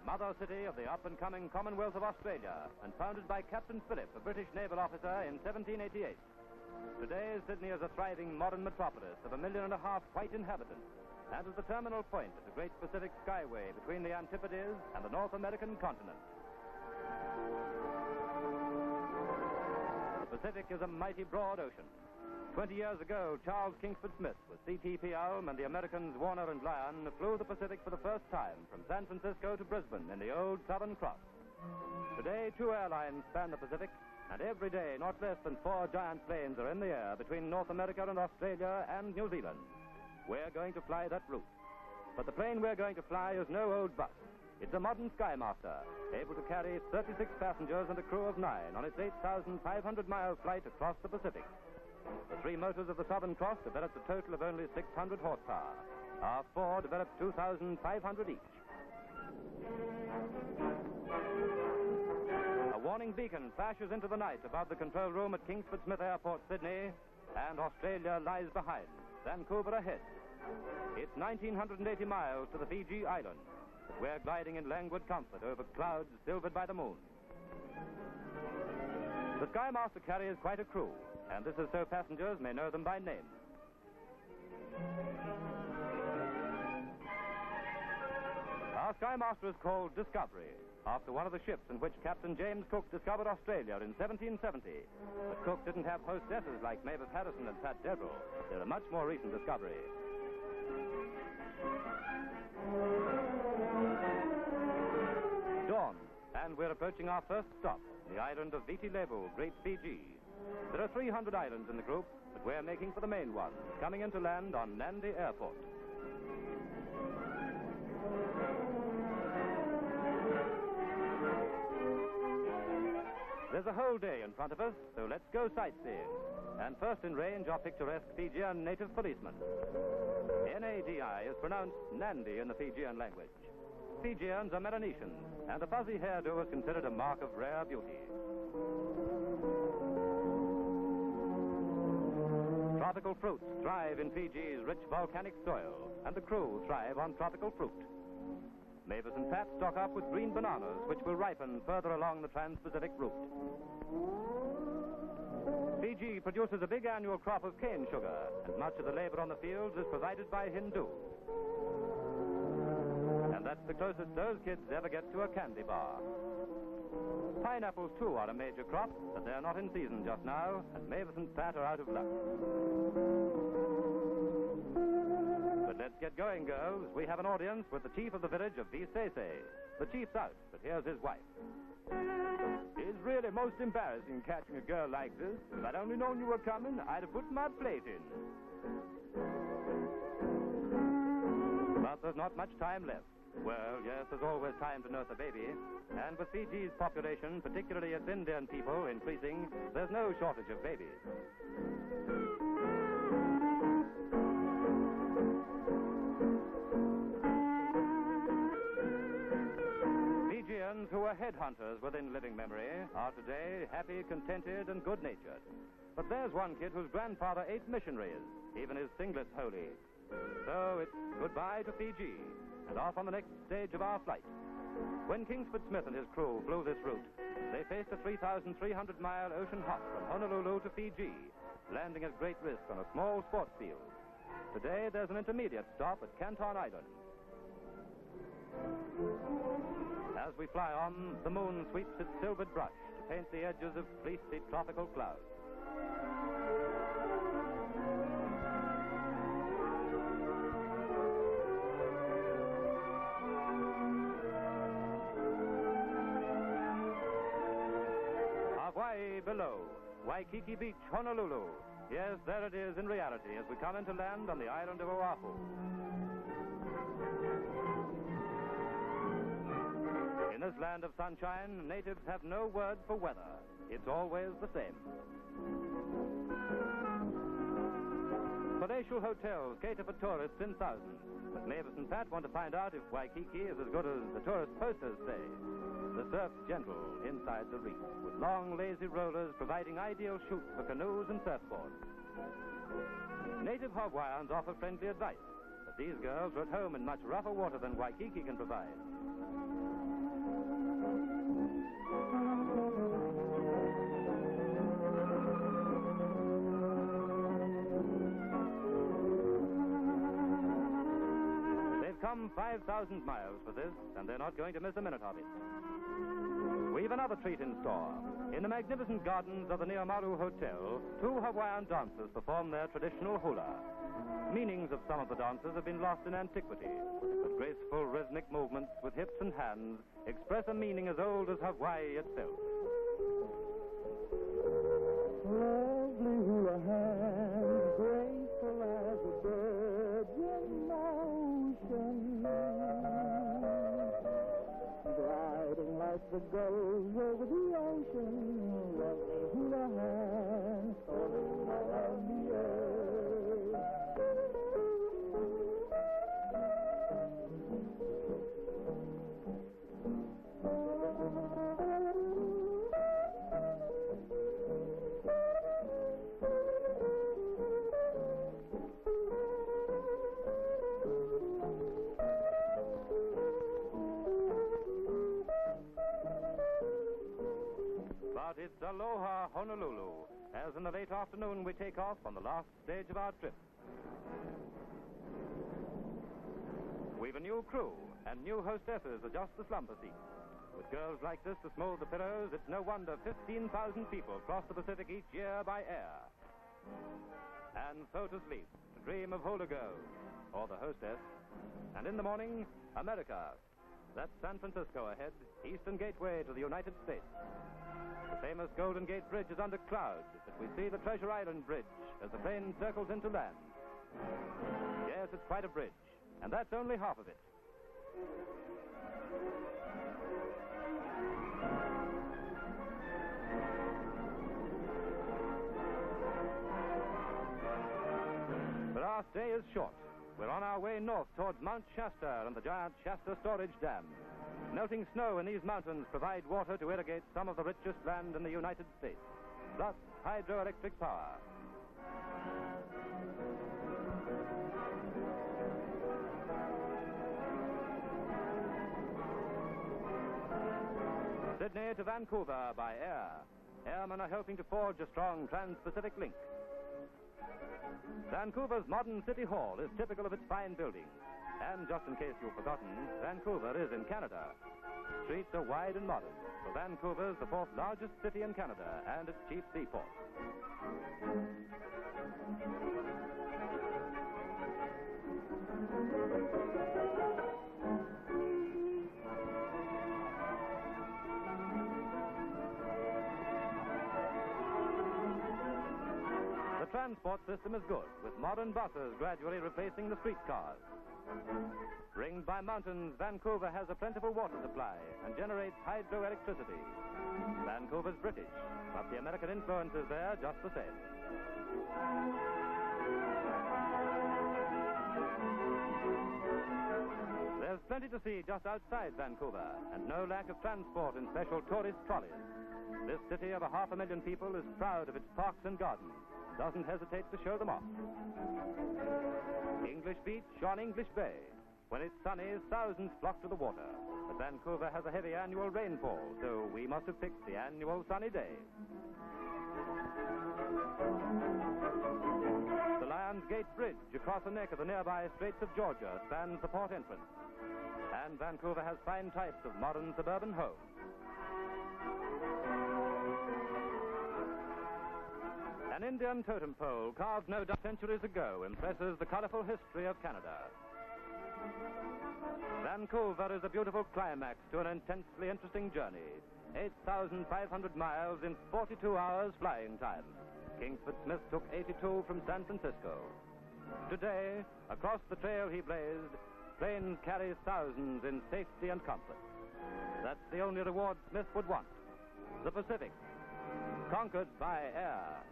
mother city of the up-and-coming Commonwealth of Australia, and founded by Captain Phillip, a British naval officer, in 1788. Today, Sydney is a thriving modern metropolis of 1.5 million white inhabitants, and is the terminal point of the great Pacific Skyway between the Antipodes and the North American continent. The Pacific is a mighty broad ocean. 20 years ago, Charles Kingsford Smith with CTP Elm and the Americans Warner and Lyon flew the Pacific for the first time from San Francisco to Brisbane in the old Southern Cross. Today, 2 airlines span the Pacific, and every day not less than 4 giant planes are in the air between North America and Australia and New Zealand. We're going to fly that route. But the plane we're going to fly is no old bus. It's a modern Skymaster, able to carry 36 passengers and a crew of 9 on its 8,500-mile flight across the Pacific. The 3 motors of the Southern Cross developed a total of only 600 horsepower. Our 4 developed 2,500 each. A warning beacon flashes into the night above the control room at Kingsford Smith Airport, Sydney, and Australia lies behind, Vancouver ahead. It's 1,980 miles to the Fiji island. We're gliding in languid comfort over clouds silvered by the moon. The Skymaster carries quite a crew, and this is so passengers may know them by name. Our Skymaster is called Discovery, after one of the ships in which Captain James Cook discovered Australia in 1770. But Cook didn't have hostesses like Mavis Harrison and Pat Deverell. They're a much more recent discovery. Dawn, and we're approaching our first stop, the island of Viti Levu, Great Fiji. There are 300 islands in the group, but we're making for the main one, coming into land on Nandi Airport. There's a whole day in front of us, so let's go sightseeing. And first in range are picturesque Fijian native policemen. N-A-D-I is pronounced Nandi in the Fijian language. Fijians are Melanesians, and a fuzzy hairdo is considered a mark of rare beauty. Tropical fruits thrive in Fiji's rich volcanic soil, and the crew thrive on tropical fruit. Mavis and Pat stock up with green bananas, which will ripen further along the Trans-Pacific route. Fiji produces a big annual crop of cane sugar, and much of the labor on the fields is provided by Hindus. And that's the closest those kids ever get to a candy bar. Pineapples, too, are a major crop, but they're not in season just now, and Mavis and Pat are out of luck. But let's get going, girls. We have an audience with the chief of the village of Visese. The chief's out, but here's his wife. It's really most embarrassing catching a girl like this. If I'd only known you were coming, I'd have put my plate in. But there's not much time left. Well, yes, there's always time to nurse a baby. And with Fiji's population, particularly its Indian people, increasing, there's no shortage of babies. Fijians who were headhunters within living memory are today happy, contented, and good-natured. But there's one kid whose grandfather ate missionaries, even his singlets holy. So it's goodbye to Fiji, and off on the next stage of our flight. When Kingsford Smith and his crew flew this route, they faced a 3,300-mile ocean hop from Honolulu to Fiji, landing at great risk on a small sports field. Today, there's an intermediate stop at Canton Island. As we fly on, the moon sweeps its silvered brush to paint the edges of fleecy tropical clouds. Hawaii below, Waikiki Beach, Honolulu. Yes, there it is in reality as we come into land on the island of Oahu. In this land of sunshine, natives have no word for weather. It's always the same. Palatial hotels cater for tourists in thousands. But Mavis and Pat want to find out if Waikiki is as good as the tourist posters say. The surf's gentle inside the reef, with long, lazy rollers providing ideal chutes for canoes and surfboards. Native Hawaiians offer friendly advice, but these girls are at home in much rougher water than Waikiki can provide. They've come 5,000 miles for this, and they're not going to miss a minute of it. We've another treat in store. In the magnificent gardens of the Neomaru Hotel, 2 Hawaiian dancers perform their traditional hula. Meanings of some of the dances have been lost in antiquity, but graceful rhythmic movements with hips and hands express a meaning as old as Hawaii itself. Lovely hula hands, graceful as a bird in motion, gliding like the gulls over the ocean. Lovely hula hands, soaring around the earth. But it's aloha Honolulu, as in the late afternoon we take off on the last stage of our trip. We've a new crew, and new hostesses adjust the slumber seats. With girls like this to smooth the pillows, it's no wonder 15,000 people cross the Pacific each year by air. And so to sleep, to dream of hula girls, or the hostess. And in the morning, America. That's San Francisco ahead, Eastern Gateway to the United States. The famous Golden Gate Bridge is under clouds, but we see the Treasure Island Bridge as the plane circles into land. Yes, it's quite a bridge, and that's only half of it. But our stay is short. We're on our way north towards Mount Shasta and the giant Shasta Storage Dam. Melting snow in these mountains provide water to irrigate some of the richest land in the United States, plus hydroelectric power. Sydney to Vancouver by air. Airmen are helping to forge a strong trans-Pacific link. Vancouver's modern city hall is typical of its fine buildings. And just in case you've forgotten, Vancouver is in Canada. Streets are wide and modern, for Vancouver's the 4th largest city in Canada and its chief seaport. The transport system is good, with modern buses gradually replacing the streetcars. Ringed by mountains, Vancouver has a plentiful water supply and generates hydroelectricity. Vancouver's British, but the American influence is there just the same. There's plenty to see just outside Vancouver, and no lack of transport in special tourist trolleys. This city of 500,000 people is proud of its parks and gardens, doesn't hesitate to show them off. English beach on English Bay. When it's sunny, thousands flock to the water. But Vancouver has a heavy annual rainfall, so we must have picked the annual sunny day. The Lions Gate Bridge across the neck of the nearby Straits of Georgia spans the port entrance. And Vancouver has fine types of modern suburban homes. An Indian totem pole carved no doubt centuries ago impresses the colorful history of Canada. Vancouver is a beautiful climax to an intensely interesting journey. 8,500 miles in 42 hours flying time. Kingsford Smith took 82 from San Francisco. Today, across the trail he blazed, planes carry thousands in safety and comfort. That's the only reward Smith would want. The Pacific, conquered by air.